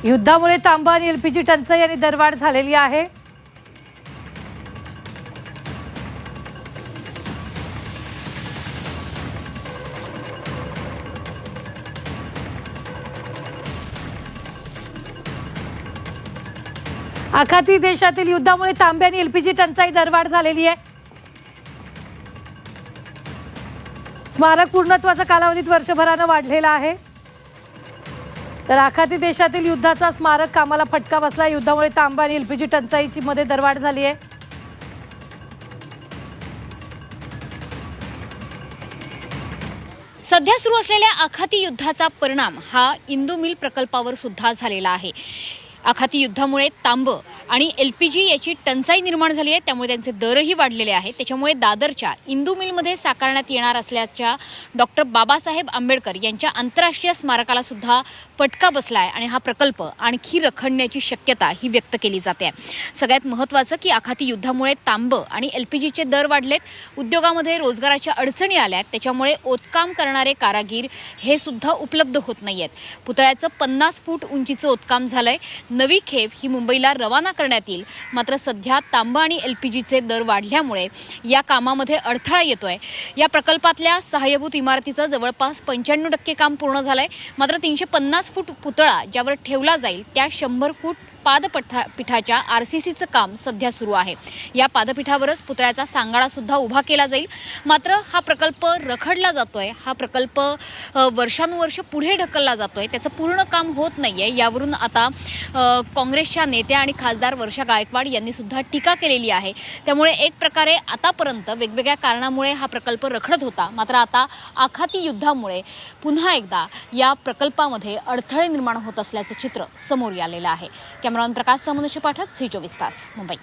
युद्धामुळे तांबा आणि एलपीजी टंचाई आणि दरवाढ झालेली आहे। आखाती देशातील युद्धामुळे तांबे आणि एलपीजी टंचाई दरवाढ झालेली आहे। स्मारक पूर्णत्वाचा कालावधीत वर्षभराने वाढलेला आहे। तर आखाती देशातील युद्धाचा स्मारक कामाला फटका बसला। युद्धामुळे तांबा आणि एलपीजी टंचाईची मध्ये दरवाढ झाली आहे। सध्या सुरू असलेल्या आखाती युद्धाचा परिणाम हा इंदू मिल प्रकल्पावर सुद्धा झालेला आहे। आखाती युद्धामुळे तांब आणि एलपीजी याची टंचाई निर्माण झाली आहे, त्यामुळे त्यांचे दरही वाढलेले आहेत। त्याच्यामुळे दादरच्या इंदू मिलमध्ये साकारण्यात येणार असल्याच्या डॉक्टर बाबासाहेब आंबेडकर यांच्या आंतरराष्ट्रीय स्मारकाला सुद्धा फटका बसलाय आणि हा प्रकल्प आणखी रखडण्याची शक्यता ही व्यक्त केली जाते। सगळ्यात महत्त्वाचं की आखाती युद्धामुळे तांब आणि एलपीजीचे दर वाढलेत, उद्योगामध्ये रोजगाराच्या अडचणी आल्यात, त्याच्यामुळे ओतकाम करणारे कारागीर हे सुद्धा उपलब्ध होत नाहीयेत। पुतळ्याचं 50 फूट उंचीचं ओतकाम झालंय। नवी खेप ही मुंबईला रवाना करण्यात येईल, मात्र सध्या तांबा आणि एलपीजीचे दर वाढल्यामुळे या कामामध्ये अडथळा येतोय। या प्रकल्पातल्या सहाय्यभूत इमारतीचं जवळपास 95% काम पूर्ण झालंय, मात्र 350 फूट पुतळा ज्यावर ठेवला जाईल त्या 100 फूट पादपीठाच्या आरसीसीचं काम सध्या सुरू आहे। या पादपीठावरच पुतळ्याचा सांगाडा सुद्धा उभा केला जाईल, मात्र हा प्रकल्प रखडला जातोय। हा प्रकल्प वर्षानुवर्ष पुढे ढकलला जातोय, त्याचं पूर्ण काम होत नाहीये। यावरून आता काँग्रेसच्या नेत्या आणि खासदार वर्षा गायकवाड यांनी सुद्धा टीका केलेली आहे। त्यामुळे एक प्रकारे आतापर्यंत वेगवेगळ्या कारणामुळे हा प्रकल्प रखडत होता, मात्र आता आखाती युद्धामुळे पुन्हा एकदा या प्रकल्पामध्ये अडथळे निर्माण होत असल्याचं चित्र समोर आलेलं आहे। कॅमेरामॅन प्रकाश सामंतशी पाठक, झी 24 तास, मुंबई।